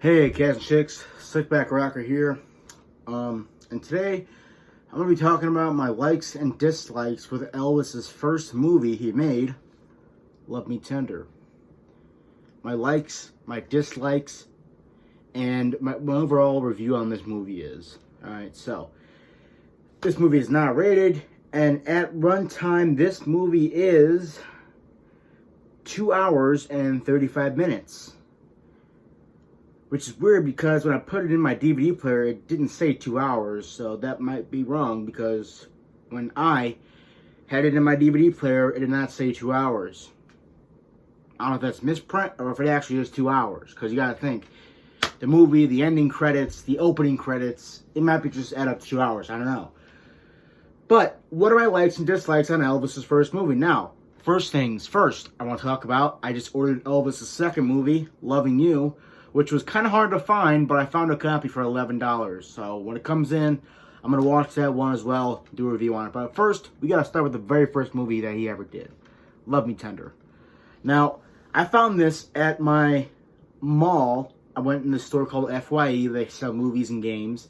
Hey, cats and chicks, Slickback Rocker here. And today I'm going to be talking about my likes and dislikes with Elvis's first movie he made, Love Me Tender. My likes, my dislikes, and my overall review on this movie is. Alright, so this movie is not rated, and at runtime, this movie is 2 hours and 35 minutes. Which is weird because when I put it in my DVD player, it didn't say 2 hours, so that might be wrong because when I had it in my DVD player, it did not say 2 hours. I don't know if that's misprint or if it actually is 2 hours, because you gotta think, the movie, the ending credits, the opening credits, it might be just add up to 2 hours, I don't know. But, what are my likes and dislikes on Elvis's first movie? Now, first things first, I want to talk about, I just ordered Elvis's second movie, Loving You, which was kind of hard to find, but I found a copy for $11. So when it comes in, I'm going to watch that one as well, do a review on it. But first, we got to start with the very first movie that he ever did, Love Me Tender. Now, I found this at my mall. I went in this store called FYE. They sell movies and games.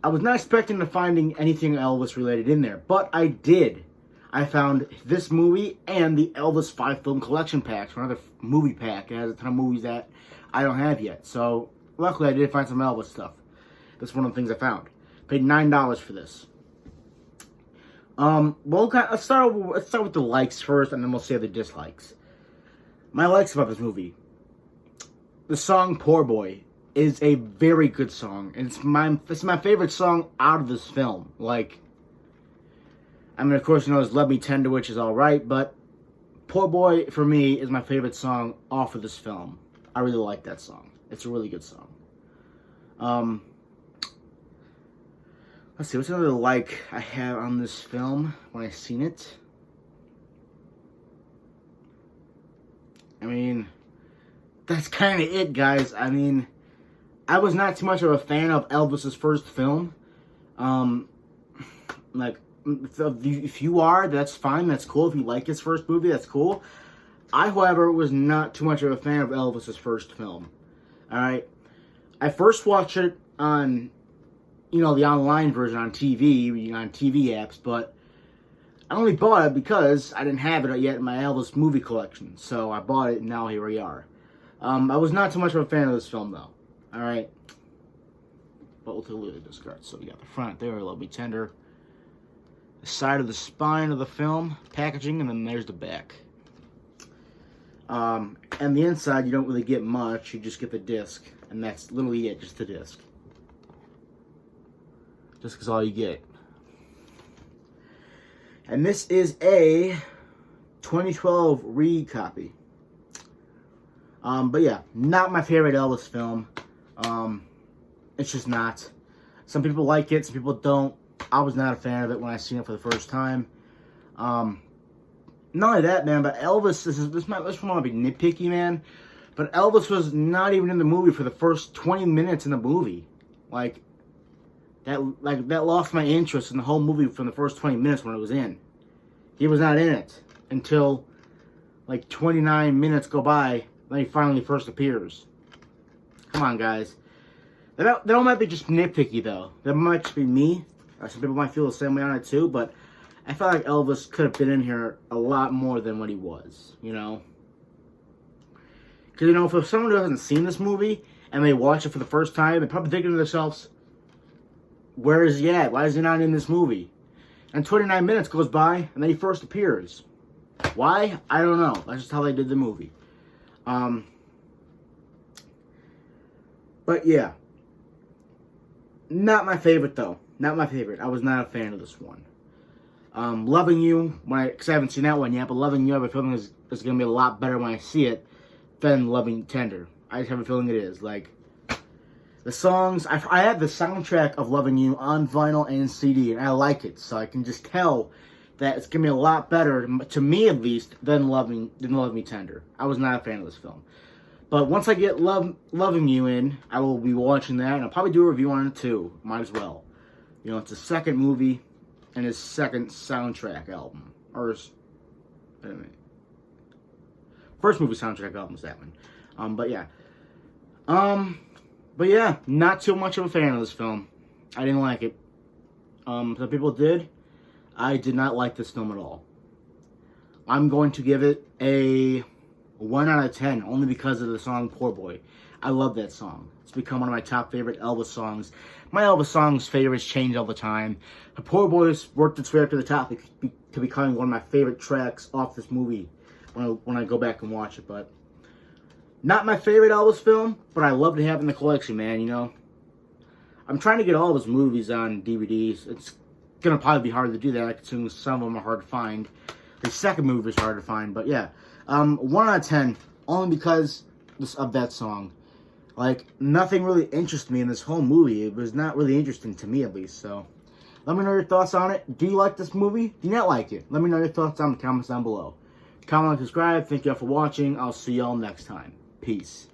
I was not expecting to finding anything Elvis related in there, but I did. I found this movie and the Elvis 5-film collection packs, another movie pack. It has a ton of movies that I don't have yet. So, luckily I did find some Elvis stuff. That's one of the things I found. Paid $9 for this. Well, let's start with the likes first, and then we'll say the dislikes. My likes about this movie. The song Poor Boy is a very good song. And it's my favorite song out of this film. Like, I mean, of course, you know, it's Love Me Tender, which is alright, but Poor Boy, for me, is my favorite song off of this film. I really like that song. It's a really good song. Let's see, what's another like I have on this film when I seen it? I mean, that's kind of it, guys. I mean, I was not too much of a fan of Elvis's first film. Like, if you are, that's fine, that's cool. If you like his first movie, that's cool. I, however, was not too much of a fan of Elvis's first film. Alright? I first watched it on, you know, the online version on TV, on TV apps, but I only bought it because I didn't have it yet in my Elvis movie collection. So I bought it, and now here we are. I was not too much of a fan of this film, though. Alright? But we'll take a look at this card. So we got the front there, Love Me Tender. The side of the spine of the film, packaging, and then there's the back. And the inside, you don't really get much. You just get the disc. And that's literally it, just the disc. Disc is all you get. And this is a 2012 re-copy. But yeah, not my favorite Elvis film. It's just not. Some people like it, some people don't. I was not a fan of it when I seen it for the first time. Not only that, man, but Elvis, this might be nitpicky, man, but Elvis was not even in the movie for the first 20 minutes in the movie. Like that lost my interest in the whole movie from the first 20 minutes when it was in. He was not in it until like 29 minutes go by, then he finally first appears. Come on, guys. That all might be just nitpicky, though. That might just be me. Some people might feel the same way on it, too, but I felt like Elvis could have been in here a lot more than what he was, you know? Because, you know, if someone who hasn't seen this movie and they watch it for the first time, they're probably thinking to themselves, where is he at? Why is he not in this movie? And 29 minutes goes by, and then he first appears. Why? I don't know. That's just how they did the movie. But, yeah. Not my favorite, though. Not my favorite. I was not a fan of this one. Loving You, because I haven't seen that one yet, but Loving You, I have a feeling is going to be a lot better when I see it than Loving Tender. I just have a feeling it is. Like, the songs, I have the soundtrack of Loving You on vinyl and CD, and I like it, so I can just tell that it's going to be a lot better, to me at least, than Love Me Tender. I was not a fan of this film. But once I get Loving You in, I will be watching that, and I'll probably do a review on it too. Might as well. You know, it's the second movie and his second soundtrack album. Or, wait a minute. First movie soundtrack album was that one. But yeah. But yeah, not too much of a fan of this film. I didn't like it. Some people did. I did not like this film at all. I'm going to give it a 1 out of 10, only because of the song Poor Boy. I love that song. It's become one of my top favorite Elvis songs. My Elvis songs favorites change all the time. The Poor Boy's worked its way up to the top to becoming one of my favorite tracks off this movie when I go back and watch it. But not my favorite Elvis film, but I love to have it in the collection, man, you know. I'm trying to get all of his movies on DVDs. It's going to probably be hard to do that, considering some of them are hard to find. The second movie is hard to find, but yeah. 1 out of 10, only because of that song. Like, nothing really interested me in this whole movie. It was not really interesting to me, at least, so. Let me know your thoughts on it. Do you like this movie? Do you not like it? Let me know your thoughts down in the comments down below. Comment and subscribe. Thank you all for watching. I'll see y'all next time. Peace.